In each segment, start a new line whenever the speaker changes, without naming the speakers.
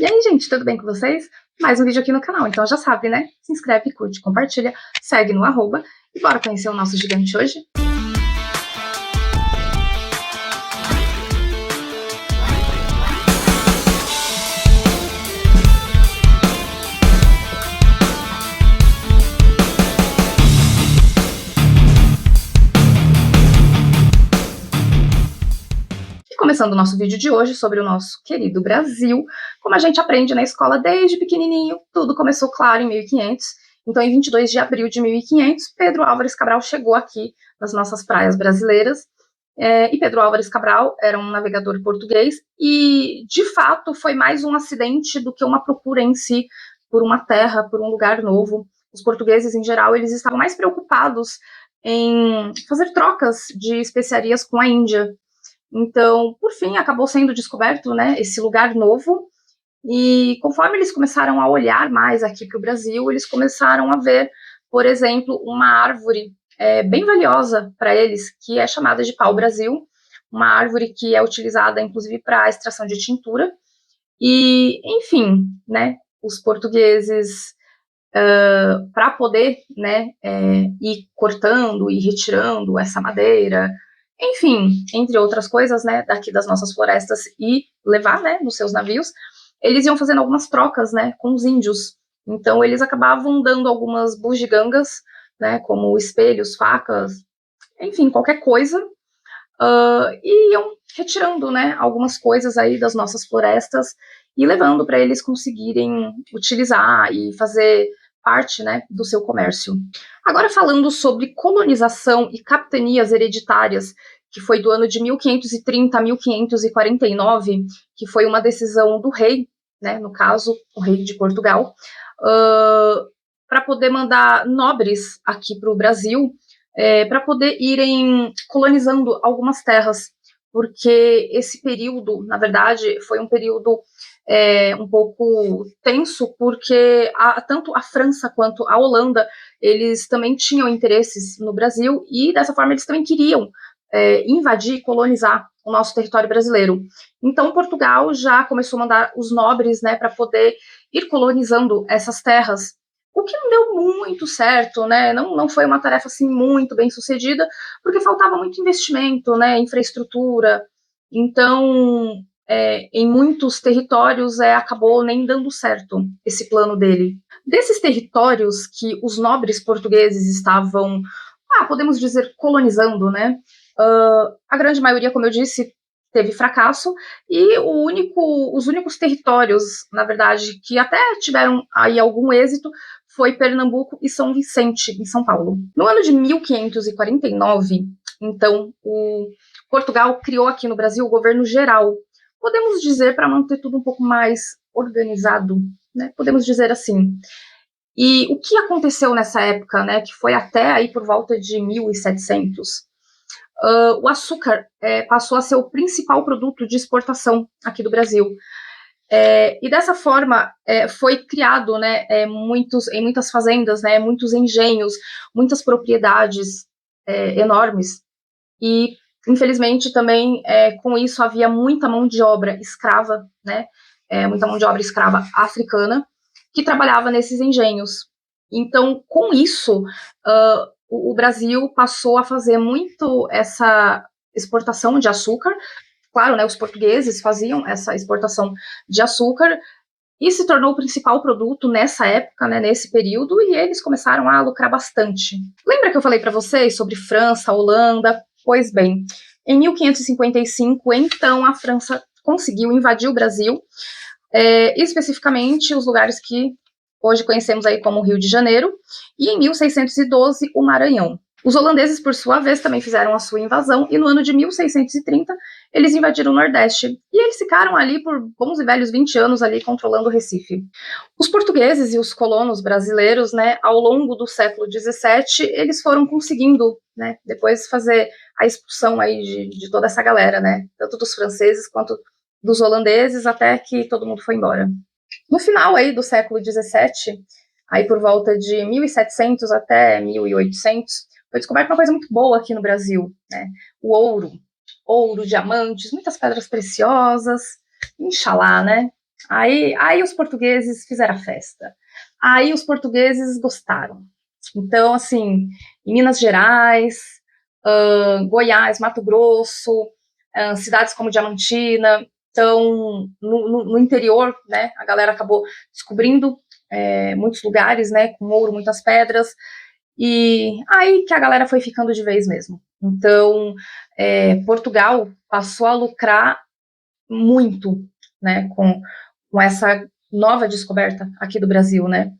E aí, gente, tudo bem com vocês? Mais um vídeo aqui no canal, então já sabe, né? Se inscreve, curte, compartilha, segue no arroba e bora conhecer o nosso gigante hoje? Começando o nosso vídeo de hoje sobre o nosso querido Brasil, como a gente aprende na escola desde pequenininho, tudo começou, claro, em 1500. Então, em 22 de abril de 1500, Pedro Álvares Cabral chegou aqui nas nossas praias brasileiras. E Pedro Álvares Cabral era um navegador português e, de fato, foi mais um acidente do que uma procura em si por uma terra, por um lugar novo. Os portugueses, em geral, eles estavam mais preocupados em fazer trocas de especiarias com a Índia. Então, por fim, acabou sendo descoberto, né, esse lugar novo, e conforme eles começaram a olhar mais aqui para o Brasil, eles começaram a ver, por exemplo, uma árvore bem valiosa para eles, que é chamada de pau-brasil, uma árvore que é utilizada, inclusive, para a extração de tintura, e, enfim, né, os portugueses, para poder, né, ir cortando e retirando essa madeira, enfim, entre outras coisas, né, daqui das nossas florestas e levar, né, nos seus navios, eles iam fazendo algumas trocas, né, com os índios. Então, eles acabavam dando algumas bugigangas, né, como espelhos, facas, enfim, qualquer coisa, e iam retirando, né, algumas coisas aí das nossas florestas e levando para eles conseguirem utilizar e fazer parte, né, do seu comércio. Agora, falando sobre colonização e capitanias hereditárias, que foi do ano de 1530 a 1549, que foi uma decisão do rei, né, no caso, o rei de Portugal, para poder mandar nobres aqui para o Brasil, para poder irem colonizando algumas terras, porque esse período, na verdade, foi um período um pouco tenso, porque tanto a França quanto a Holanda, eles também tinham interesses no Brasil e, dessa forma, eles também queriam invadir e colonizar o nosso território brasileiro. Então, Portugal já começou a mandar os nobres, né, para poder ir colonizando essas terras, o que não deu muito certo, né? Não foi uma tarefa assim muito bem sucedida, porque faltava muito investimento, né? Infraestrutura. Então, em muitos territórios acabou nem dando certo esse plano dele. Desses territórios que os nobres portugueses estavam, podemos dizer, colonizando, né? A grande maioria, como eu disse, teve fracasso, e os únicos territórios, na verdade, que até tiveram aí algum êxito foi Pernambuco e São Vicente, em São Paulo. No ano de 1549, então, Portugal criou aqui no Brasil o governo geral, podemos dizer, para manter tudo um pouco mais organizado, né? Podemos dizer assim. E o que aconteceu nessa época, né, que foi até aí por volta de 1700? O açúcar passou a ser o principal produto de exportação aqui do Brasil. E dessa forma foi criado, né, em muitas fazendas, né, muitos engenhos, muitas propriedades enormes. E, infelizmente, também com isso havia muita mão de obra escrava, né, muita mão de obra escrava africana, que trabalhava nesses engenhos. Então, com isso, o Brasil passou a fazer muito essa exportação de açúcar. Claro, né, os portugueses faziam essa exportação de açúcar e se tornou o principal produto nessa época, né, nesse período, e eles começaram a lucrar bastante. Lembra que eu falei para vocês sobre França, Holanda? Pois bem, em 1555, então, a França conseguiu invadir o Brasil, especificamente os lugares que hoje conhecemos aí como Rio de Janeiro, e em 1612 o Maranhão. Os holandeses, por sua vez, também fizeram a sua invasão, e no ano de 1630 eles invadiram o Nordeste, e eles ficaram ali por bons e velhos 20 anos ali controlando o Recife. Os portugueses e os colonos brasileiros, né, ao longo do século XVII, eles foram conseguindo, né, depois fazer a expulsão aí de toda essa galera, né, tanto dos franceses quanto dos holandeses, até que todo mundo foi embora. No final aí do século XVII, aí por volta de 1700 até 1800, foi descoberta uma coisa muito boa aqui no Brasil, né? O ouro, diamantes, muitas pedras preciosas, Inxalá, né? Aí os portugueses fizeram a festa. Aí os portugueses gostaram. Então, assim, em Minas Gerais, Goiás, Mato Grosso, cidades como Diamantina, então, no interior, né, a galera acabou descobrindo muitos lugares, né, com ouro, muitas pedras, e aí que a galera foi ficando de vez mesmo. Então, Portugal passou a lucrar muito, né, com essa nova descoberta aqui do Brasil, né?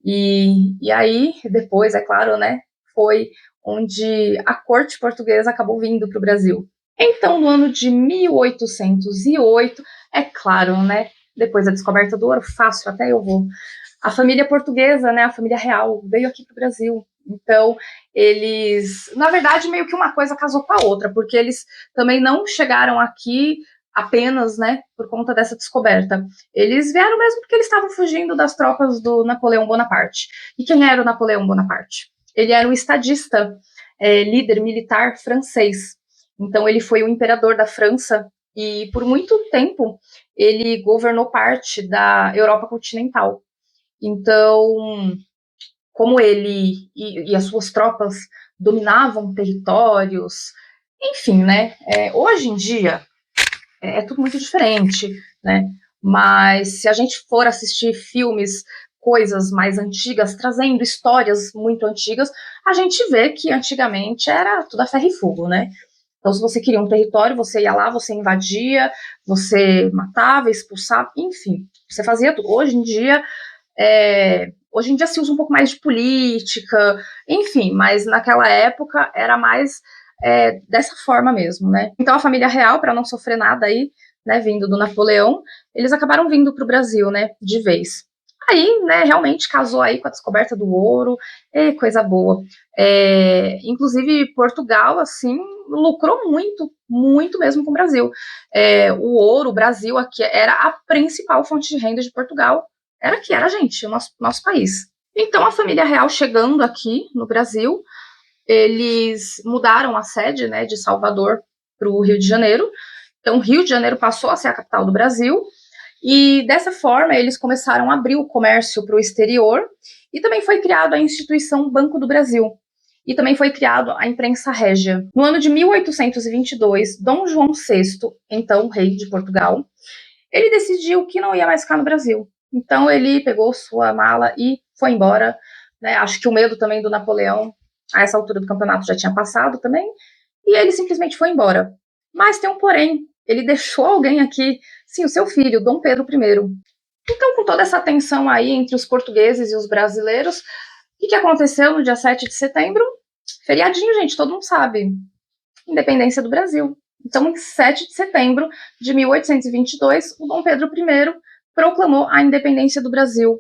E aí, depois, é claro, né, foi onde a corte portuguesa acabou vindo para o Brasil. Então, no ano de 1808, é claro, né, depois da descoberta do ouro, fácil, até eu vou. A família portuguesa, né, a família real, veio aqui para o Brasil. Então, eles, na verdade, meio que uma coisa casou com a outra, porque eles também não chegaram aqui apenas, né, por conta dessa descoberta. Eles vieram mesmo porque eles estavam fugindo das tropas do Napoleão Bonaparte. E quem era o Napoleão Bonaparte? Ele era um estadista, líder militar francês. Então, ele foi o imperador da França e, por muito tempo, ele governou parte da Europa continental. Então, como ele e as suas tropas dominavam territórios, enfim, né? Hoje em dia é tudo muito diferente, né? Mas se a gente for assistir filmes, coisas mais antigas, trazendo histórias muito antigas, a gente vê que antigamente era tudo a ferro e fogo, né? Então, se você queria um território, você ia lá, você invadia, você matava, expulsava, enfim, você fazia tudo. Hoje em dia se usa um pouco mais de política, enfim, mas naquela época era mais dessa forma mesmo, né? Então a família real, para não sofrer nada aí, né, vindo do Napoleão, eles acabaram vindo para o Brasil, né, de vez. Aí, né, realmente casou aí com a descoberta do ouro, coisa boa. Inclusive Portugal, assim, lucrou muito, muito mesmo com o Brasil. O ouro, o Brasil aqui era a principal fonte de renda de Portugal, era a gente, o nosso país. Então, a família real chegando aqui no Brasil, eles mudaram a sede, né, de Salvador para o Rio de Janeiro. Então, o Rio de Janeiro passou a ser a capital do Brasil. E dessa forma, eles começaram a abrir o comércio para o exterior. E também foi criada a instituição Banco do Brasil. E também foi criado a imprensa régia. No ano de 1822, Dom João VI, então rei de Portugal, ele decidiu que não ia mais ficar no Brasil. Então ele pegou sua mala e foi embora. Né? Acho que o medo também do Napoleão, a essa altura do campeonato, já tinha passado também. E ele simplesmente foi embora. Mas tem um porém. Ele deixou alguém aqui, sim, o seu filho, Dom Pedro I. Então, com toda essa tensão aí entre os portugueses e os brasileiros, o que aconteceu no dia 7 de setembro? Feriadinho, gente, todo mundo sabe. Independência do Brasil. Então, em 7 de setembro de 1822, o Dom Pedro I proclamou a independência do Brasil.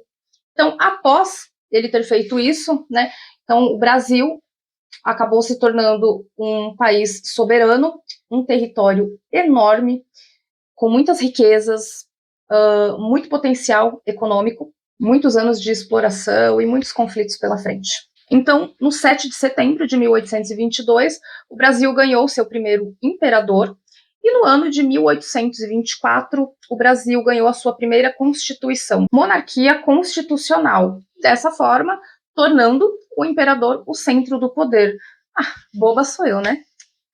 Então, após ele ter feito isso, né, então o Brasil acabou se tornando um país soberano, um território enorme, com muitas riquezas, muito potencial econômico, muitos anos de exploração e muitos conflitos pela frente. Então, no 7 de setembro de 1822, o Brasil ganhou seu primeiro imperador, e no ano de 1824, o Brasil ganhou a sua primeira constituição, monarquia constitucional. Dessa forma, tornando o imperador o centro do poder. Ah, boba sou eu, né?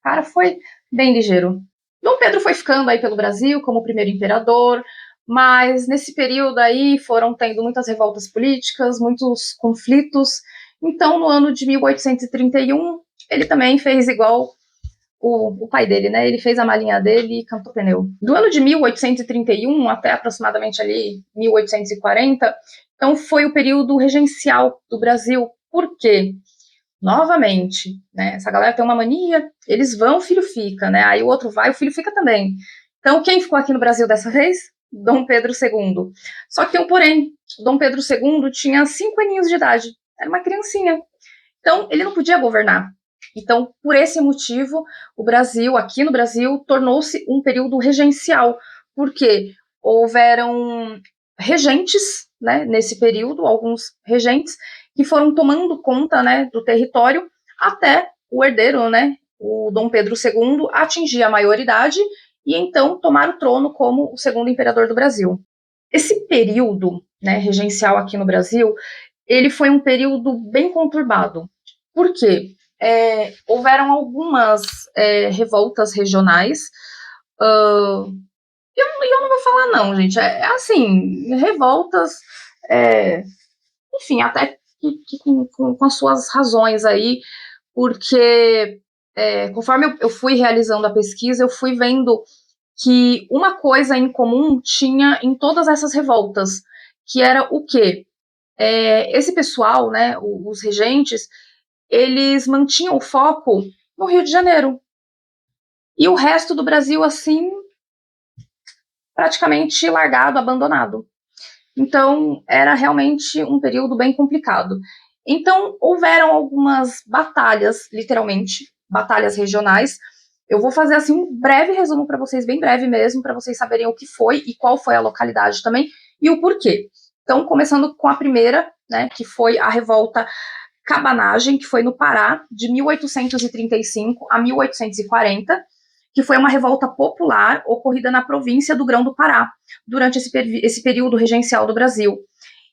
O cara foi bem ligeiro. Dom Pedro foi ficando aí pelo Brasil como o primeiro imperador, mas nesse período aí foram tendo muitas revoltas políticas, muitos conflitos. Então, no ano de 1831, ele também fez igual o pai dele, né? Ele fez a malinha dele e cantou pneu. Do ano de 1831 até aproximadamente ali 1840, então foi o período regencial do Brasil. Por quê? Novamente, né? Essa galera tem uma mania, eles vão, o filho fica, né? Aí o outro vai, o filho fica também. Então, quem ficou aqui no Brasil dessa vez? Dom Pedro II. Só que tem um porém. Dom Pedro II tinha 5 aninhos de idade. Era uma criancinha. Então, ele não podia governar. Então, por esse motivo, o Brasil, aqui no Brasil, tornou-se um período regencial, porque houveram regentes, né, nesse período, alguns regentes, que foram tomando conta, né, do território, até o herdeiro, né, o Dom Pedro II, atingir a maioridade e então tomar o trono como o segundo imperador do Brasil. Esse período, né, regencial aqui no Brasil, ele foi um período bem conturbado. Por quê? Houveram algumas revoltas regionais. Eu não vou falar não, gente. Assim, revoltas, é, enfim, até que com as suas razões aí, porque conforme eu fui realizando a pesquisa, eu fui vendo que uma coisa em comum tinha em todas essas revoltas, que era o quê? Esse pessoal, né, os regentes, eles mantinham o foco no Rio de Janeiro. E o resto do Brasil, assim, praticamente largado, abandonado. Então, era realmente um período bem complicado. Então, houveram algumas batalhas, literalmente, batalhas regionais. Eu vou fazer assim um breve resumo para vocês, bem breve mesmo, para vocês saberem o que foi e qual foi a localidade também e o porquê. Então, começando com a primeira, né, que foi a revolta Cabanagem, que foi no Pará, de 1835 a 1840, que foi uma revolta popular ocorrida na província do Grão do Pará, durante esse período regencial do Brasil.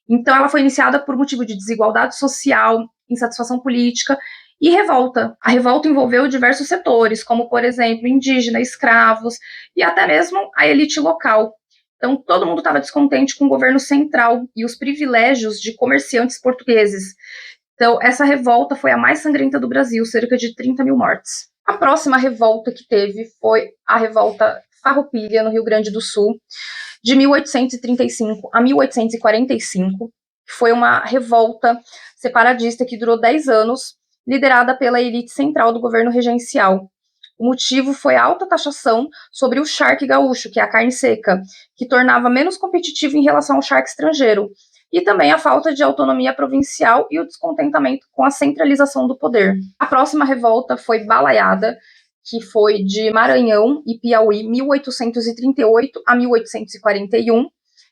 Então, ela foi iniciada por motivo de desigualdade social, insatisfação política e revolta. A revolta envolveu diversos setores, como, por exemplo, indígena, escravos e até mesmo a elite local. Então, todo mundo estava descontente com o governo central e os privilégios de comerciantes portugueses. Então, essa revolta foi a mais sangrenta do Brasil, cerca de 30 mil mortes. A próxima revolta que teve foi a revolta Farroupilha, no Rio Grande do Sul, de 1835 a 1845. Foi uma revolta separatista que durou 10 anos, liderada pela elite central do governo regencial. O motivo foi a alta taxação sobre o charque gaúcho, que é a carne seca, que tornava menos competitivo em relação ao charque estrangeiro, e também a falta de autonomia provincial e o descontentamento com a centralização do poder. A próxima revolta foi Balaiada, que foi de Maranhão e Piauí, 1838 a 1841,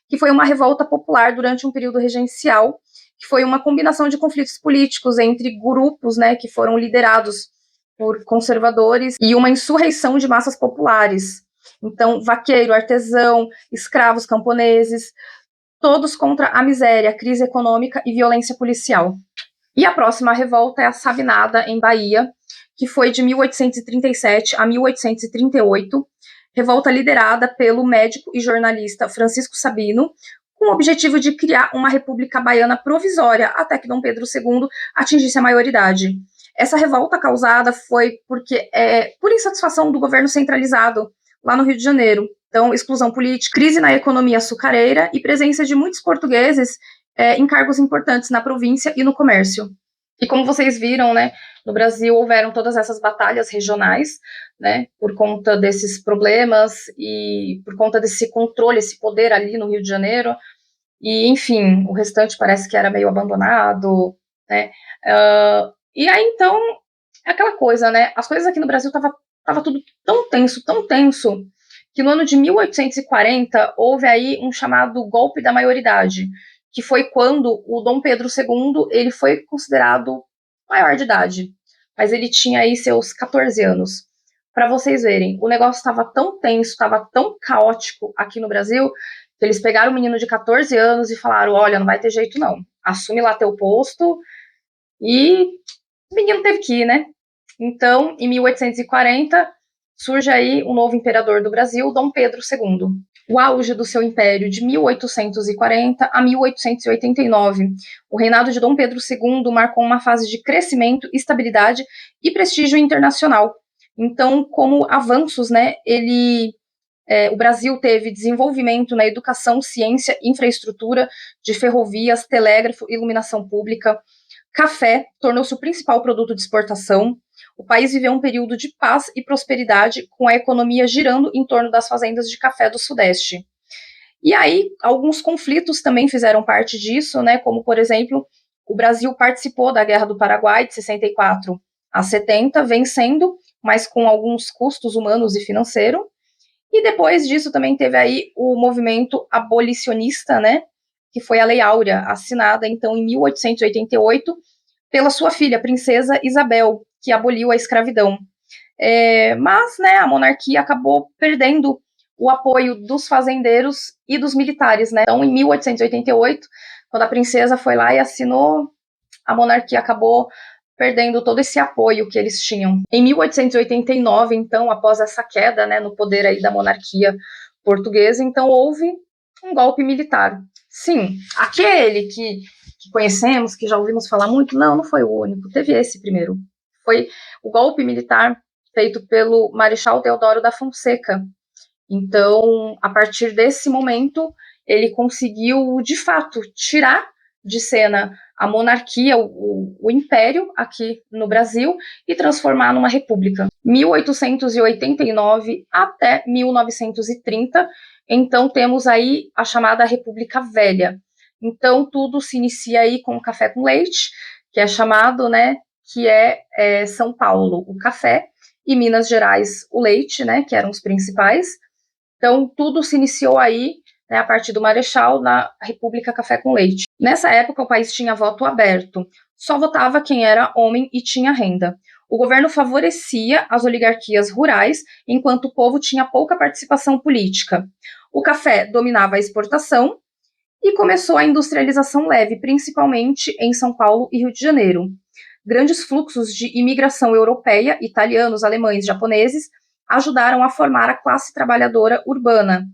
que foi uma revolta popular durante um período regencial, que foi uma combinação de conflitos políticos entre grupos, né, que foram liderados por conservadores e uma insurreição de massas populares. Então, vaqueiro, artesão, escravos camponeses, todos contra a miséria, a crise econômica e violência policial. E a próxima revolta é a Sabinada, em Bahia, que foi de 1837 a 1838, revolta liderada pelo médico e jornalista Francisco Sabino, com o objetivo de criar uma república baiana provisória até que Dom Pedro II atingisse a maioridade. Essa revolta causada foi por insatisfação do governo centralizado lá no Rio de Janeiro. Então, exclusão política, crise na economia açucareira e presença de muitos portugueses em cargos importantes na província e no comércio. E como vocês viram, né, no Brasil houveram todas essas batalhas regionais, né, por conta desses problemas e por conta desse controle, esse poder ali no Rio de Janeiro. E, enfim, o restante parece que era meio abandonado, né. E aí, então, aquela coisa, né, as coisas aqui no Brasil tava tudo tão tenso, que no ano de 1840 houve aí um chamado golpe da maioridade, que foi quando o Dom Pedro II ele foi considerado maior de idade, mas ele tinha aí seus 14 anos. Para vocês verem, o negócio estava tão tenso, estava tão caótico aqui no Brasil, que eles pegaram um menino de 14 anos e falaram: olha, não vai ter jeito não, assume lá teu posto, e o menino teve que ir, né? Então, em 1840, surge aí um novo imperador do Brasil, Dom Pedro II. O auge do seu império de 1840 a 1889. O reinado de Dom Pedro II marcou uma fase de crescimento, estabilidade e prestígio internacional. Então, como avanços, né, o Brasil teve desenvolvimento na educação, ciência, infraestrutura de ferrovias, telégrafo, iluminação pública. Café tornou-se o principal produto de exportação. O país viveu um período de paz e prosperidade, com a economia girando em torno das fazendas de café do Sudeste. E aí, alguns conflitos também fizeram parte disso, né? Como, por exemplo, o Brasil participou da Guerra do Paraguai de 64 a 70, vencendo, mas com alguns custos humanos e financeiros. E depois disso também teve aí o movimento abolicionista, né? Que foi a Lei Áurea, assinada então em 1888 pela sua filha, Princesa Isabel, que aboliu a escravidão. Mas, né, a monarquia acabou perdendo o apoio dos fazendeiros e dos militares, né? Então, em 1888, quando a princesa foi lá e assinou, a monarquia acabou perdendo todo esse apoio que eles tinham. Em 1889, então, após essa queda, né, no poder aí da monarquia portuguesa, então houve um golpe militar. Sim, aquele que conhecemos, que já ouvimos falar muito, não foi o único, teve esse primeiro. Foi o golpe militar feito pelo Marechal Deodoro da Fonseca. Então, a partir desse momento, ele conseguiu, de fato, tirar de cena a monarquia, o império aqui no Brasil e transformar numa república. 1889 até 1930, então temos aí a chamada República Velha. Então, tudo se inicia aí com o café com leite, que é chamado, né, que é São Paulo, o café, e Minas Gerais, o leite, né, que eram os principais. Então, tudo se iniciou aí, né, a partir do Marechal, na República Café com Leite. Nessa época, o país tinha voto aberto. Só votava quem era homem e tinha renda. O governo favorecia as oligarquias rurais, enquanto o povo tinha pouca participação política. O café dominava a exportação e começou a industrialização leve, principalmente em São Paulo e Rio de Janeiro. Grandes fluxos de imigração europeia, italianos, alemães, japoneses, ajudaram a formar a classe trabalhadora urbana.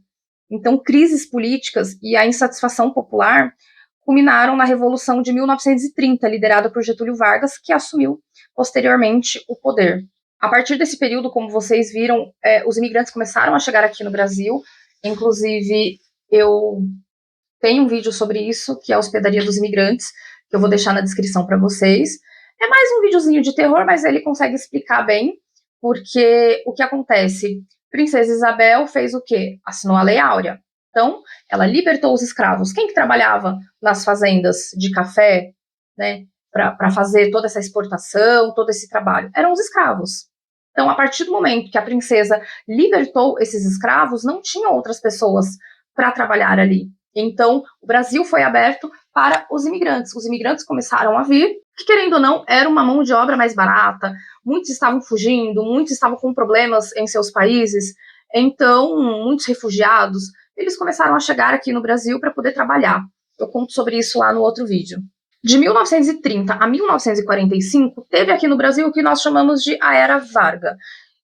Então, crises políticas e a insatisfação popular culminaram na Revolução de 1930, liderada por Getúlio Vargas, que assumiu posteriormente o poder. A partir desse período, como vocês viram, os imigrantes começaram a chegar aqui no Brasil. Inclusive, eu tenho um vídeo sobre isso, que é a Hospedaria dos Imigrantes, que eu vou deixar na descrição para vocês. É mais um videozinho de terror, mas ele consegue explicar bem, porque o que acontece? Princesa Isabel fez o quê? Assinou a Lei Áurea. Então, ela libertou os escravos. Quem que trabalhava nas fazendas de café, né, para fazer toda essa exportação, todo esse trabalho? Eram os escravos. Então, a partir do momento que a princesa libertou esses escravos, não tinha outras pessoas para trabalhar ali. Então, o Brasil foi aberto para os imigrantes. Os imigrantes começaram a vir, que, querendo ou não, era uma mão de obra mais barata. Muitos estavam fugindo, muitos estavam com problemas em seus países. Então, muitos refugiados, eles começaram a chegar aqui no Brasil para poder trabalhar. Eu conto sobre isso lá no outro vídeo. De 1930 a 1945, teve aqui no Brasil o que nós chamamos de a Era Varga.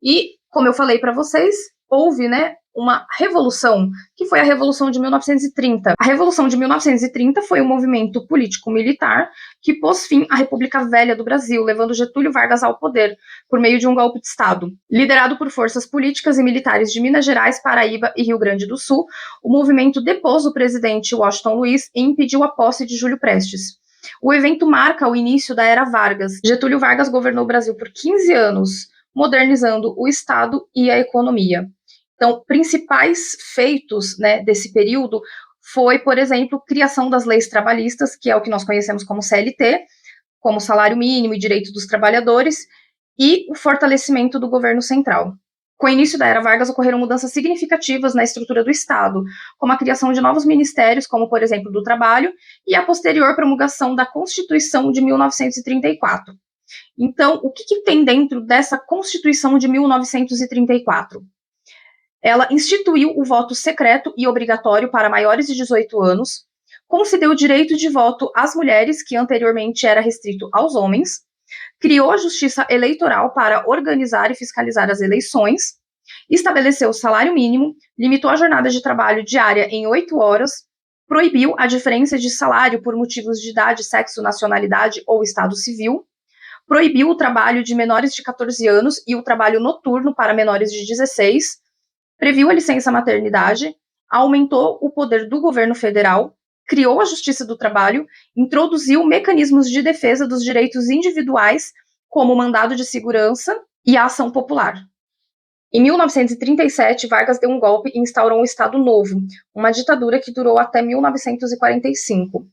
E, como eu falei para vocês, houve, né, uma revolução, que foi a Revolução de 1930. A Revolução de 1930 foi um movimento político-militar que pôs fim à República Velha do Brasil, levando Getúlio Vargas ao poder, por meio de um golpe de Estado. Liderado por forças políticas e militares de Minas Gerais, Paraíba e Rio Grande do Sul, o movimento depôs o presidente Washington Luiz e impediu a posse de Júlio Prestes. O evento marca o início da Era Vargas. Getúlio Vargas governou o Brasil por 15 anos, modernizando o Estado e a economia. Então, principais feitos, né, desse período foi, por exemplo, criação das leis trabalhistas, que é o que nós conhecemos como CLT, como salário mínimo e direito dos trabalhadores, e o fortalecimento do governo central. Com o início da Era Vargas, ocorreram mudanças significativas na estrutura do Estado, como a criação de novos ministérios, como, por exemplo, do Trabalho, e a posterior promulgação da Constituição de 1934. Então, o que tem dentro dessa Constituição de 1934? Ela instituiu o voto secreto e obrigatório para maiores de 18 anos, concedeu o direito de voto às mulheres, que anteriormente era restrito aos homens, criou a justiça eleitoral para organizar e fiscalizar as eleições, estabeleceu o salário mínimo, limitou a jornada de trabalho diária em 8 horas, proibiu a diferença de salário por motivos de idade, sexo, nacionalidade ou estado civil, proibiu o trabalho de menores de 14 anos e o trabalho noturno para menores de 16, previu a licença maternidade, aumentou o poder do governo federal, criou a Justiça do Trabalho, introduziu mecanismos de defesa dos direitos individuais, como o mandado de segurança e a ação popular. Em 1937, Vargas deu um golpe e instaurou um Estado Novo, uma ditadura que durou até 1945.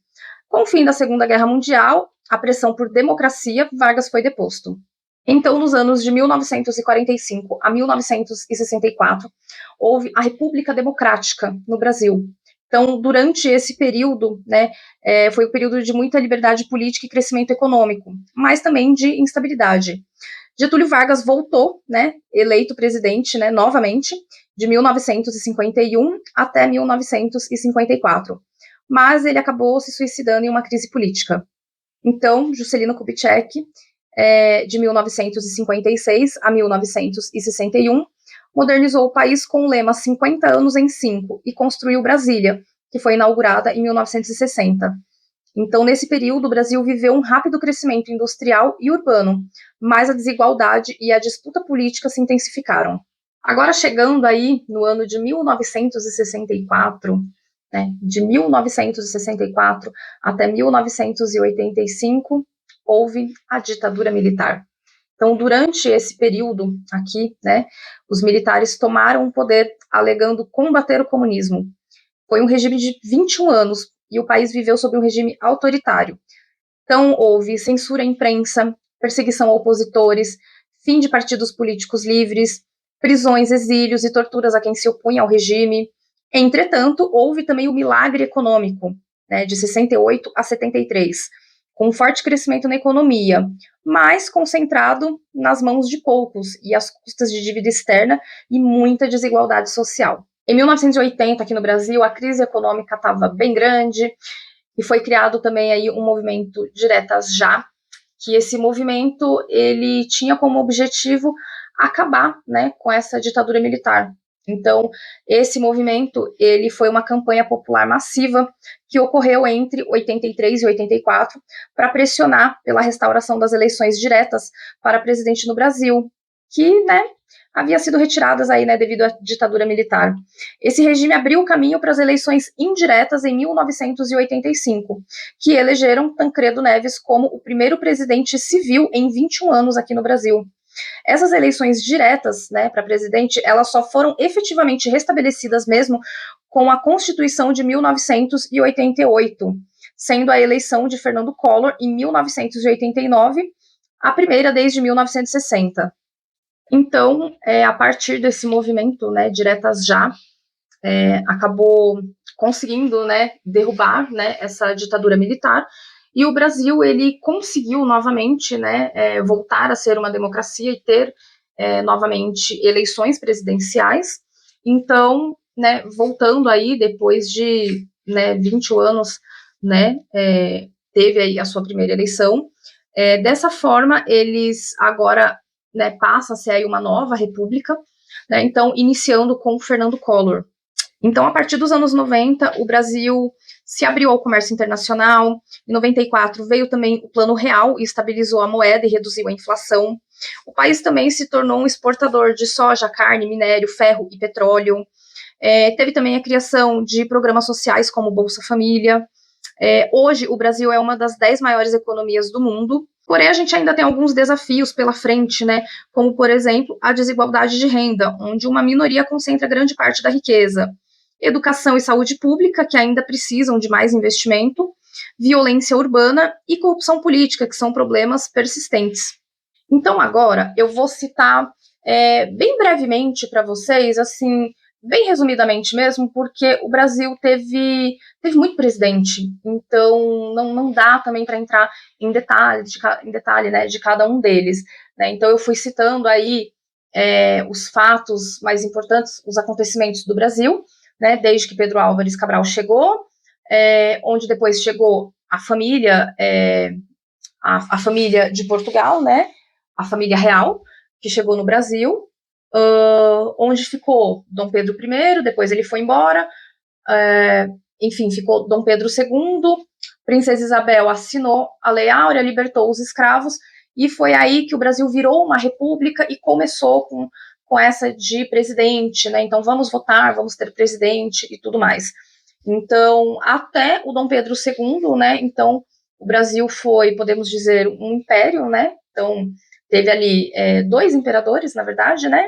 Com o fim da Segunda Guerra Mundial, a pressão por democracia, Vargas foi deposto. Então, nos anos de 1945 a 1964, houve a República Democrática no Brasil. Então, durante esse período, né, foi um período de muita liberdade política e crescimento econômico, mas também de instabilidade. Getúlio Vargas voltou, né, eleito presidente, né, novamente, de 1951 até 1954, mas ele acabou se suicidando em uma crise política. Então, Juscelino Kubitschek, de 1956 a 1961, modernizou o país com o lema 50 anos em 5 e construiu Brasília, que foi inaugurada em 1960. Então, nesse período, o Brasil viveu um rápido crescimento industrial e urbano, mas a desigualdade e a disputa política se intensificaram. Agora, chegando aí no ano de 1964, né, de 1964 até 1985, houve a ditadura militar. Então, durante esse período aqui, né, os militares tomaram o poder alegando combater o comunismo. Foi um regime de 21 anos e o país viveu sob um regime autoritário. Então, houve censura à imprensa, perseguição a opositores, fim de partidos políticos livres, prisões, exílios e torturas a quem se opunha ao regime. Entretanto, houve também o milagre econômico, né, de 68 a 73, com um forte crescimento na economia, mas concentrado nas mãos de poucos e às custas de dívida externa e muita desigualdade social. Em 1980, aqui no Brasil, a crise econômica estava bem grande e foi criado também aí um movimento Diretas Já, que esse movimento ele tinha como objetivo acabar, né, com essa ditadura militar. Então, esse movimento ele foi uma campanha popular massiva que ocorreu entre 83 e 84 para pressionar pela restauração das eleições diretas para presidente no Brasil, que, né, havia sido retiradas aí, né, devido à ditadura militar. Esse regime abriu o caminho para as eleições indiretas em 1985, que elegeram Tancredo Neves como o primeiro presidente civil em 21 anos aqui no Brasil. Essas eleições diretas, né, para presidente, elas só foram efetivamente restabelecidas mesmo com a Constituição de 1988, sendo a eleição de Fernando Collor em 1989 a primeira desde 1960. Então, a partir desse movimento, né, Diretas Já, acabou conseguindo, né, derrubar, né, essa ditadura militar, e o Brasil ele conseguiu novamente, né, voltar a ser uma democracia e ter novamente eleições presidenciais. Então, né, voltando aí depois de, né, 20 anos, né, teve aí a sua primeira eleição. Dessa forma, eles agora, né, passa a ser aí uma nova república, né, então iniciando com Fernando Collor. Então, a partir dos anos 90, o Brasil se abriu ao comércio internacional. Em 94, veio também o Plano Real e estabilizou a moeda e reduziu a inflação. O país também se tornou um exportador de soja, carne, minério, ferro e petróleo. Teve também a criação de programas sociais como Bolsa Família. Hoje, o Brasil é uma das 10 maiores economias do mundo, porém a gente ainda tem alguns desafios pela frente, né? Como, por exemplo, a desigualdade de renda, onde uma minoria concentra grande parte da riqueza. Educação e saúde pública, que ainda precisam de mais investimento, violência urbana e corrupção política, que são problemas persistentes. Então, agora, eu vou citar bem brevemente para vocês, assim, bem resumidamente mesmo, porque o Brasil teve muito presidente, então não dá também para entrar em detalhe, né, de cada um deles. Né? Então, eu fui citando aí os fatos mais importantes, os acontecimentos do Brasil, né, desde que Pedro Álvares Cabral chegou, onde depois chegou a família, a família de Portugal, né, a família real, que chegou no Brasil, onde ficou Dom Pedro I, depois ele foi embora, enfim, ficou Dom Pedro II, Princesa Isabel assinou a Lei Áurea, libertou os escravos, e foi aí que o Brasil virou uma república e começou com essa de presidente, né? Então vamos votar, vamos ter presidente e tudo mais. Então, até o Dom Pedro II, né? Então, o Brasil foi, podemos dizer, um império, né? Então, teve ali 2 imperadores, na verdade, né?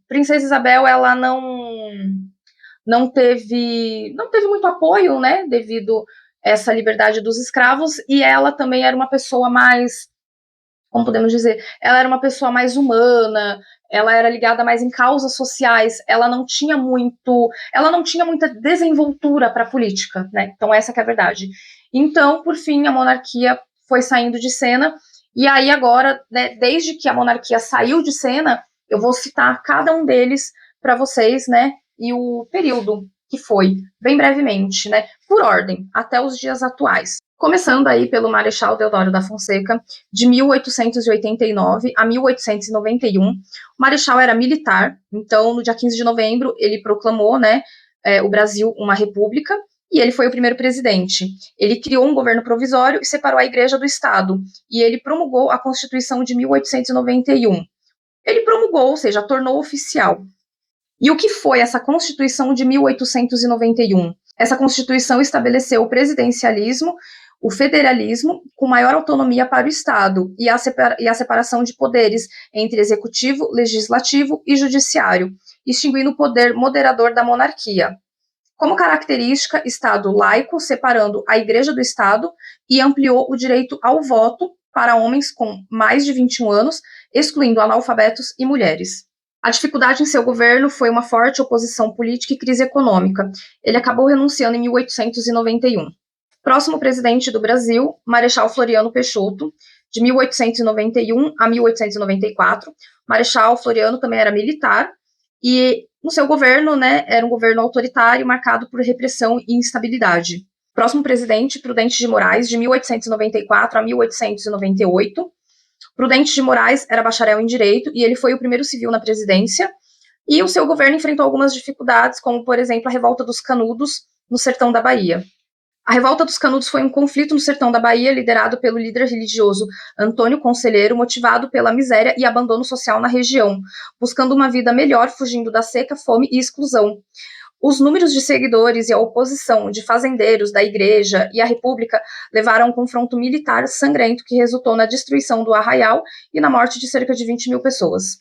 Princesa Isabel, ela não teve muito apoio, né? Devido a essa liberdade dos escravos, e ela também era uma pessoa mais, como podemos dizer, ela era uma pessoa mais humana, ela era ligada mais em causas sociais, ela não tinha muita desenvoltura para a política, né? Então essa que é a verdade. Então, por fim, a monarquia foi saindo de cena, e aí agora, né, desde que a monarquia saiu de cena, eu vou citar cada um deles para vocês, né, e o período que foi, bem brevemente, né, por ordem, até os dias atuais. Começando aí pelo Marechal Deodoro da Fonseca, de 1889 a 1891. O Marechal era militar, então no dia 15 de novembro ele proclamou, né, o Brasil uma república, e ele foi o primeiro presidente. Ele criou um governo provisório e separou a Igreja do Estado, e ele promulgou a Constituição de 1891. Ele promulgou, ou seja, tornou oficial. E o que foi essa Constituição de 1891? Essa Constituição estabeleceu o presidencialismo, o federalismo, com maior autonomia para o Estado e a separação de poderes entre executivo, legislativo e judiciário, extinguindo o poder moderador da monarquia. Como característica, Estado laico, separando a Igreja do Estado, e ampliou o direito ao voto para homens com mais de 21 anos, excluindo analfabetos e mulheres. A dificuldade em seu governo foi uma forte oposição política e crise econômica. Ele acabou renunciando em 1891. Próximo presidente do Brasil, Marechal Floriano Peixoto, de 1891 a 1894. Marechal Floriano também era militar e no seu governo, né, era um governo autoritário marcado por repressão e instabilidade. Próximo presidente, Prudente de Moraes, de 1894 a 1898. Prudente de Moraes era bacharel em Direito e ele foi o primeiro civil na presidência. E o seu governo enfrentou algumas dificuldades, como, por exemplo, a Revolta dos Canudos, no sertão da Bahia. A Revolta dos Canudos foi um conflito no sertão da Bahia, liderado pelo líder religioso Antônio Conselheiro, motivado pela miséria e abandono social na região, buscando uma vida melhor, fugindo da seca, fome e exclusão. Os números de seguidores e a oposição de fazendeiros da Igreja e a República levaram a um confronto militar sangrento que resultou na destruição do arraial e na morte de cerca de 20 mil pessoas.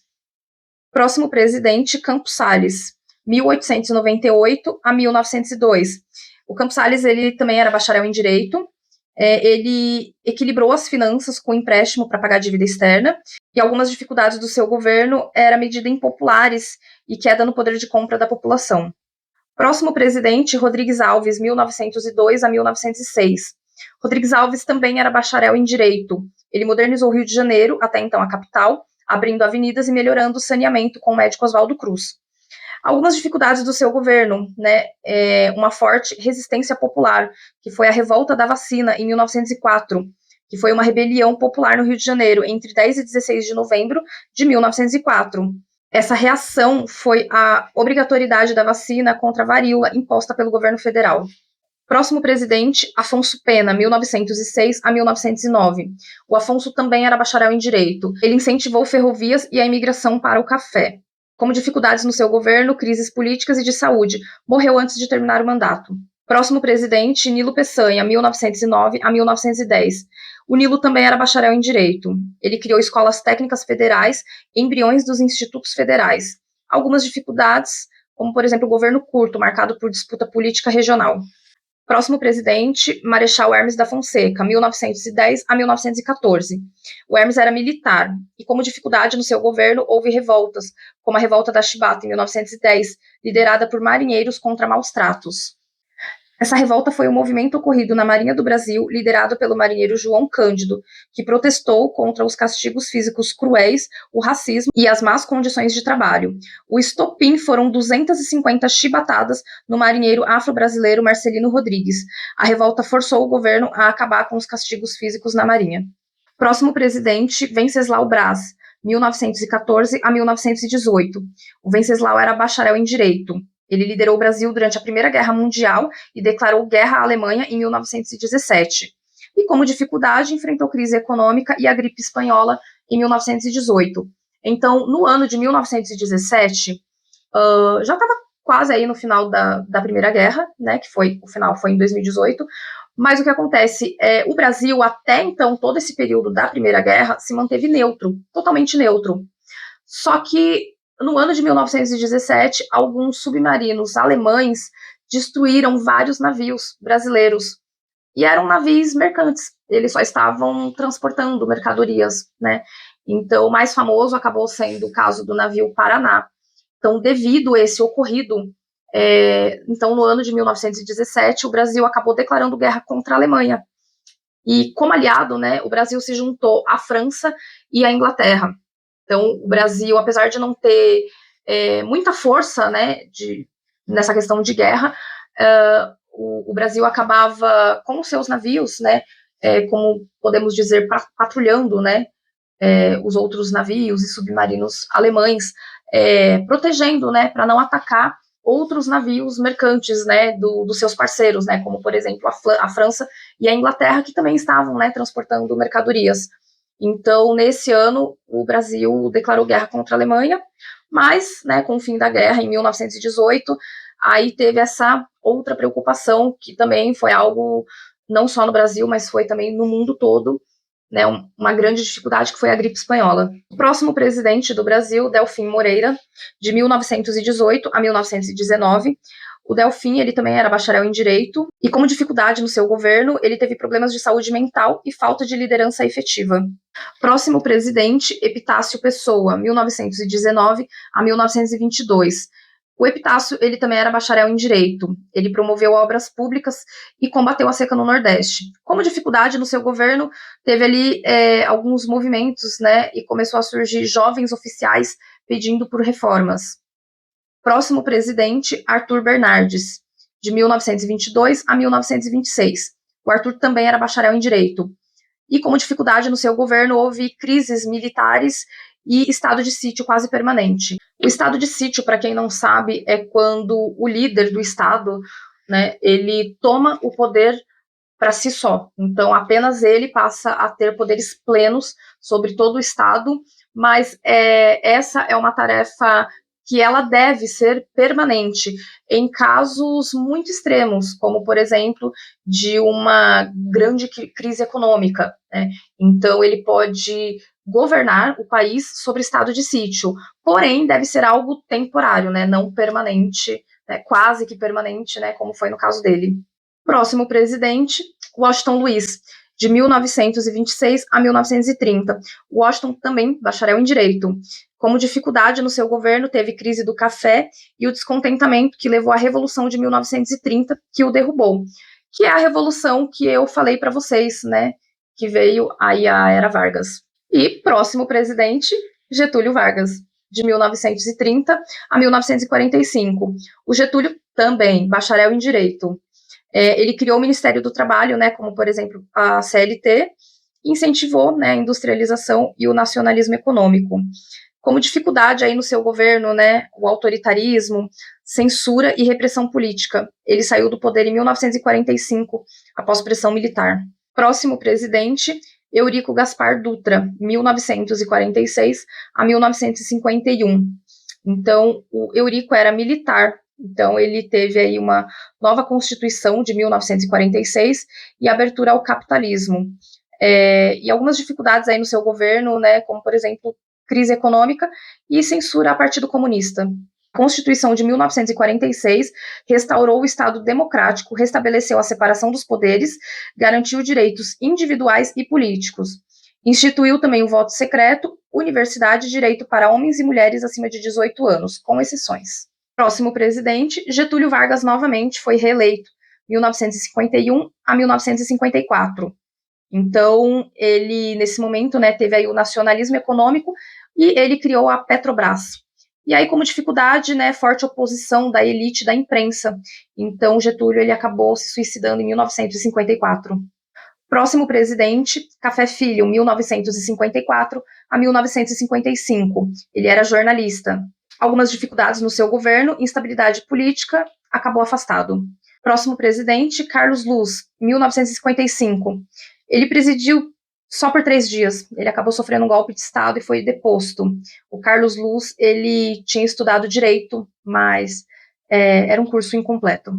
Próximo presidente, Campos Salles, 1898 a 1902. O Campos Salles, ele também era bacharel em Direito, ele equilibrou as finanças com empréstimo para pagar a dívida externa, e algumas dificuldades do seu governo eram medidas impopulares e queda no poder de compra da população. Próximo presidente, Rodrigues Alves, 1902 a 1906. Rodrigues Alves também era bacharel em Direito. Ele modernizou o Rio de Janeiro, até então a capital, abrindo avenidas e melhorando o saneamento com o médico Oswaldo Cruz. Algumas dificuldades do seu governo, né, uma forte resistência popular, que foi a Revolta da Vacina, em 1904, que foi uma rebelião popular no Rio de Janeiro, entre 10 e 16 de novembro de 1904. Essa reação foi a obrigatoriedade da vacina contra a varíola imposta pelo governo federal. Próximo presidente, Afonso Pena, 1906 a 1909. O Afonso também era bacharel em Direito. Ele incentivou ferrovias e a imigração para o café. Como dificuldades no seu governo, crises políticas e de saúde. Morreu antes de terminar o mandato. Próximo presidente, Nilo Peçanha, 1909 a 1910. O Nilo também era bacharel em Direito. Ele criou escolas técnicas federais, embriões dos institutos federais. Algumas dificuldades, como, por exemplo, o governo curto, marcado por disputa política regional. Próximo presidente, Marechal Hermes da Fonseca, 1910 a 1914. O Hermes era militar, e como dificuldade no seu governo, houve revoltas, como a Revolta da Chibata, em 1910, liderada por marinheiros contra maus tratos. Essa revolta foi um movimento ocorrido na Marinha do Brasil, liderado pelo marinheiro João Cândido, que protestou contra os castigos físicos cruéis, o racismo e as más condições de trabalho. O estopim foram 250 chibatadas no marinheiro afro-brasileiro Marcelino Rodrigues. A revolta forçou o governo a acabar com os castigos físicos na Marinha. Próximo presidente, Venceslau Braz, 1914 a 1918. O Venceslau era bacharel em Direito. Ele liderou o Brasil durante a Primeira Guerra Mundial e declarou guerra à Alemanha em 1917. E como dificuldade, enfrentou crise econômica e a gripe espanhola em 1918. Então, no ano de 1917, já estava quase aí no final da Primeira Guerra, né, que o final foi em 2018, mas o que acontece é o Brasil, até então, todo esse período da Primeira Guerra, se manteve neutro, totalmente neutro. Só que no ano de 1917, alguns submarinos alemães destruíram vários navios brasileiros. E eram navios mercantes, eles só estavam transportando mercadorias, né? Então, o mais famoso acabou sendo o caso do navio Paraná. Então, devido a esse ocorrido, então, no ano de 1917, o Brasil acabou declarando guerra contra a Alemanha. E, como aliado, né, o Brasil se juntou à França e à Inglaterra. Então, o Brasil, apesar de não ter muita força, né, nessa questão de guerra, o Brasil acabava com os seus navios, né, como podemos dizer, patrulhando, né, os outros navios e submarinos alemães, protegendo, né, para não atacar outros navios mercantes, né, dos seus parceiros, né, como, por exemplo, a França e a Inglaterra, que também estavam, né, transportando mercadorias. Então, nesse ano, o Brasil declarou guerra contra a Alemanha, mas, né, com o fim da guerra, em 1918, aí teve essa outra preocupação, que também foi algo, não só no Brasil, mas foi também no mundo todo, né, uma grande dificuldade, que foi a gripe espanhola. O próximo presidente do Brasil, Delfim Moreira, de 1918 a 1919, o Delfim, ele também era bacharel em Direito, e como dificuldade no seu governo, ele teve problemas de saúde mental e falta de liderança efetiva. Próximo presidente, Epitácio Pessoa, 1919 a 1922. O Epitácio, ele também era bacharel em Direito. Ele promoveu obras públicas e combateu a seca no Nordeste. Como dificuldade no seu governo, teve ali alguns movimentos, né, e começou a surgir jovens oficiais pedindo por reformas. Próximo presidente, Arthur Bernardes, de 1922 a 1926. O Arthur também era bacharel em Direito. E como dificuldade no seu governo, houve crises militares e estado de sítio quase permanente. O estado de sítio, para quem não sabe, é quando o líder do estado, né, ele toma o poder para si só. Então, apenas ele passa a ter poderes plenos sobre todo o estado, mas essa é uma tarefa que ela deve ser permanente em casos muito extremos, como, por exemplo, de uma grande crise econômica, né? Então, ele pode governar o país sobre estado de sítio, porém, deve ser algo temporário, né? Não permanente, né? Quase que permanente, né? Como foi no caso dele. Próximo presidente, Washington Luiz, de 1926 a 1930. Washington também bacharel em Direito. Como dificuldade no seu governo, teve crise do café e o descontentamento que levou à Revolução de 1930, que o derrubou. Que é a revolução que eu falei para vocês, né? Que veio aí a Era Vargas. E próximo presidente, Getúlio Vargas, de 1930 a 1945. O Getúlio também, bacharel em Direito. Ele criou o Ministério do Trabalho, né, como, por exemplo, a CLT, e incentivou, né, a industrialização e o nacionalismo econômico. Como dificuldade aí no seu governo, né, o autoritarismo, censura e repressão política. Ele saiu do poder em 1945, após pressão militar. Próximo presidente, Eurico Gaspar Dutra, 1946 a 1951. Então, o Eurico era militar, então ele teve aí uma nova Constituição de 1946 e abertura ao capitalismo. E algumas dificuldades aí no seu governo, né, como, por exemplo, crise econômica e censura a Partido Comunista. A Constituição de 1946 restaurou o Estado democrático, restabeleceu a separação dos poderes, garantiu direitos individuais e políticos. Instituiu também o voto secreto, universidade e direito para homens e mulheres acima de 18 anos, com exceções. Próximo presidente, Getúlio Vargas novamente foi reeleito, 1951 a 1954. Então, ele, nesse momento, né, teve aí o nacionalismo econômico e ele criou a Petrobras. E aí, como dificuldade, né, forte oposição da elite da imprensa. Então, Getúlio ele acabou se suicidando em 1954. Próximo presidente, Café Filho, 1954 a 1955. Ele era jornalista. Algumas dificuldades no seu governo, instabilidade política, acabou afastado. Próximo presidente, Carlos Luz, 1955. Ele presidiu só por 3 dias. Ele acabou sofrendo um golpe de Estado e foi deposto. O Carlos Luz, ele tinha estudado Direito, mas era um curso incompleto.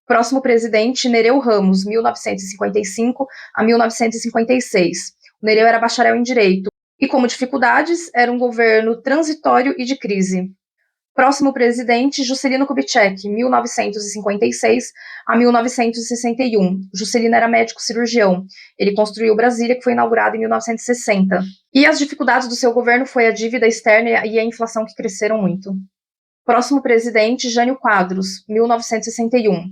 Próximo presidente, Nereu Ramos, 1955 a 1956. O Nereu era bacharel em Direito. E como dificuldades, era um governo transitório e de crise. Próximo presidente, Juscelino Kubitschek, 1956 a 1961. Juscelino era médico cirurgião. Ele construiu Brasília, que foi inaugurada em 1960. E as dificuldades do seu governo foi a dívida externa e a inflação, que cresceram muito. Próximo presidente, Jânio Quadros, 1961.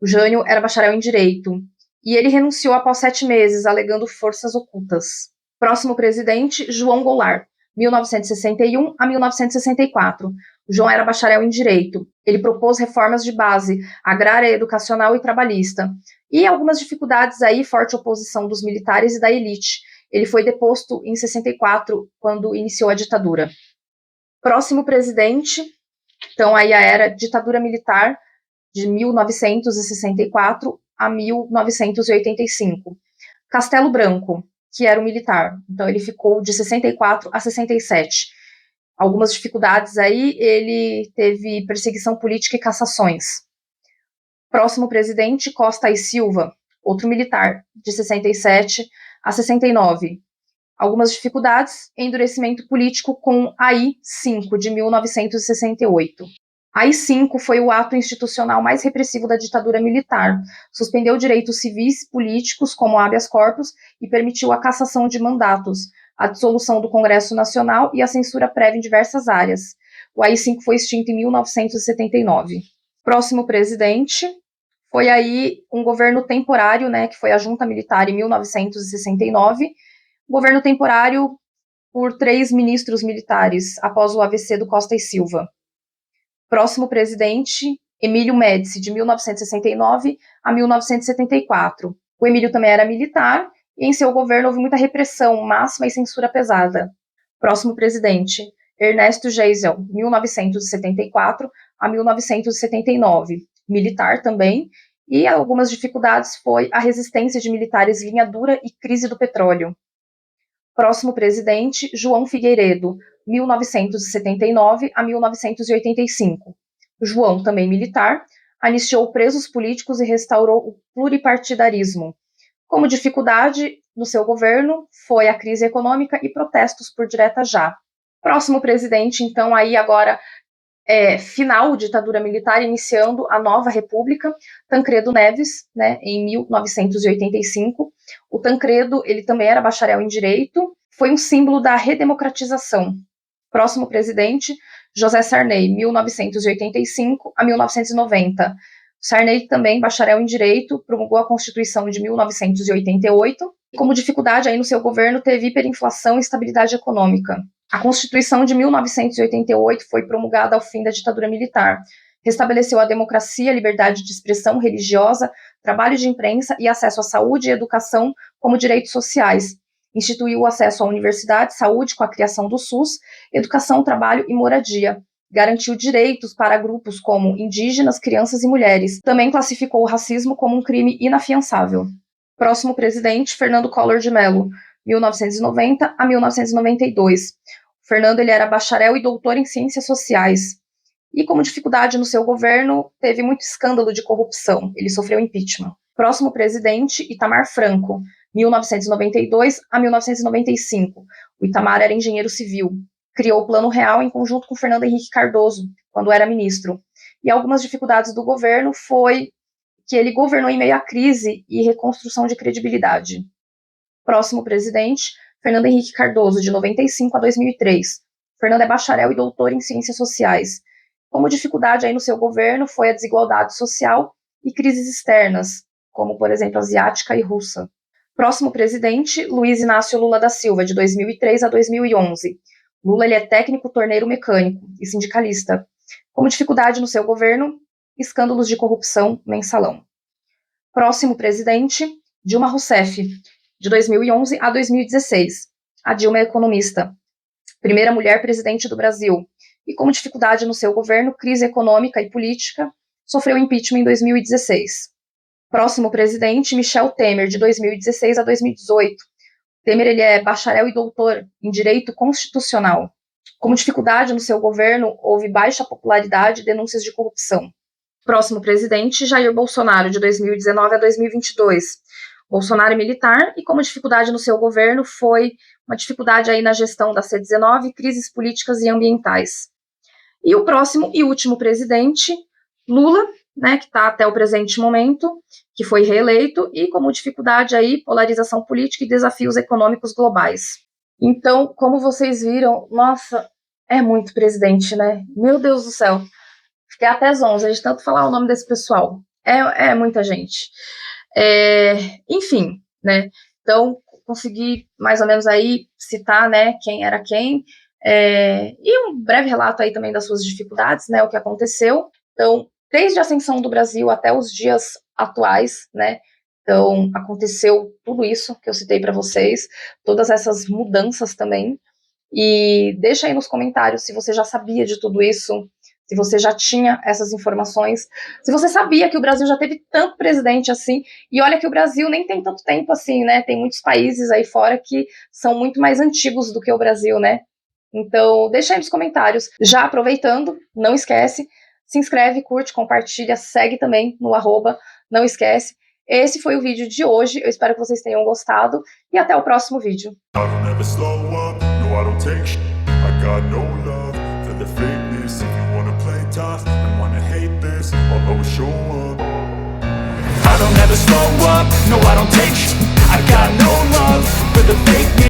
O Jânio era bacharel em Direito. E ele renunciou após 7 meses, alegando forças ocultas. Próximo presidente, João Goulart, 1961 a 1964. O João era bacharel em Direito. Ele propôs reformas de base agrária, educacional e trabalhista. E algumas dificuldades aí, forte oposição dos militares e da elite. Ele foi deposto em 64, quando iniciou a ditadura. Próximo presidente, então aí a era ditadura militar, de 1964 a 1985. Castelo Branco, que era o militar. Então, ele ficou de 64 a 67. Algumas dificuldades aí, ele teve perseguição política e cassações. Próximo presidente, Costa e Silva, outro militar, de 67 a 69. Algumas dificuldades, endurecimento político com AI-5, de 1968. A AI-5 foi o ato institucional mais repressivo da ditadura militar. Suspendeu direitos civis, políticos, como habeas corpus, e permitiu a cassação de mandatos, a dissolução do Congresso Nacional e a censura prévia em diversas áreas. O AI-5 foi extinto em 1979. Próximo presidente foi aí um governo temporário, né, que foi a junta militar em 1969, governo temporário por 3 ministros militares, após o AVC do Costa e Silva. Próximo presidente, Emílio Médici, de 1969 a 1974. O Emílio também era militar, e em seu governo houve muita repressão máxima e censura pesada. Próximo presidente, Ernesto Geisel, 1974 a 1979. Militar também, e algumas dificuldades foi a resistência de militares linha dura e crise do petróleo. Próximo presidente, João Figueiredo, 1979 a 1985. João, também militar, anistiou presos políticos e restaurou o pluripartidarismo. Como dificuldade no seu governo foi a crise econômica e protestos por direta já. Próximo presidente, então, aí agora final ditadura militar, iniciando a nova república, Tancredo Neves, né, em 1985. O Tancredo, ele também era bacharel em Direito, foi um símbolo da redemocratização. Próximo presidente, José Sarney, 1985 a 1990. Sarney, também bacharel em Direito, promulgou a Constituição de 1988. Como dificuldade aí no seu governo, teve hiperinflação e estabilidade econômica. A Constituição de 1988 foi promulgada ao fim da ditadura militar. Restabeleceu a democracia, liberdade de expressão religiosa, trabalho de imprensa e acesso à saúde e educação como direitos sociais. Instituiu o acesso à universidade, saúde com a criação do SUS, educação, trabalho e moradia. Garantiu direitos para grupos como indígenas, crianças e mulheres. Também classificou o racismo como um crime inafiançável. Próximo presidente, Fernando Collor de Mello, 1990 a 1992. O Fernando, ele era bacharel e doutor em ciências sociais. E como dificuldade no seu governo, teve muito escândalo de corrupção. Ele sofreu impeachment. Próximo presidente, Itamar Franco, 1992 a 1995. O Itamar era engenheiro civil. Criou o Plano Real em conjunto com Fernando Henrique Cardoso, quando era ministro. E algumas dificuldades do governo foi que ele governou em meio à crise e reconstrução de credibilidade. Próximo presidente, Fernando Henrique Cardoso, de 95 a 2003. Fernando é bacharel e doutor em ciências sociais. Como dificuldade aí no seu governo foi a desigualdade social e crises externas, como, por exemplo, asiática e russa. Próximo presidente, Luiz Inácio Lula da Silva, de 2003 a 2011. Lula, ele é técnico torneiro mecânico e sindicalista. Como dificuldade no seu governo, escândalos de corrupção, mensalão. Próximo presidente, Dilma Rousseff, de 2011 a 2016. A Dilma é economista, primeira mulher presidente do Brasil. E como dificuldade no seu governo, crise econômica e política, sofreu impeachment em 2016. Próximo presidente, Michel Temer, de 2016 a 2018. Temer, ele é bacharel e doutor em Direito Constitucional. Como dificuldade no seu governo, houve baixa popularidade e denúncias de corrupção. Próximo presidente, Jair Bolsonaro, de 2019 a 2022. Bolsonaro é militar e como dificuldade no seu governo foi uma dificuldade aí na gestão da C-19, crises políticas e ambientais. E o próximo e último presidente, Lula, né, que está até o presente momento, que foi reeleito, e como dificuldade aí, polarização política e desafios econômicos globais. Então, como vocês viram, nossa, é muito presidente, né? Meu Deus do céu. Fiquei até zonza de tanto falar o nome desse pessoal. É muita gente. Enfim, né? Então, consegui mais ou menos aí citar, né, quem era quem. E um breve relato aí também das suas dificuldades, né, o que aconteceu. Então, desde a ascensão do Brasil até os dias atuais, né, então aconteceu tudo isso que eu citei para vocês, todas essas mudanças também. E deixa aí nos comentários se você já sabia de tudo isso, se você já tinha essas informações, se você sabia que o Brasil já teve tanto presidente assim, e olha que o Brasil nem tem tanto tempo assim, né? Tem muitos países aí fora que são muito mais antigos do que o Brasil, né? Então, deixa aí nos comentários. Já aproveitando, não esquece, se inscreve, curte, compartilha, segue também no @, não esquece. Esse foi o vídeo de hoje, eu espero que vocês tenham gostado, e até o próximo vídeo. I don't ever slow up, no I don't take sh*t. I got no love for the fake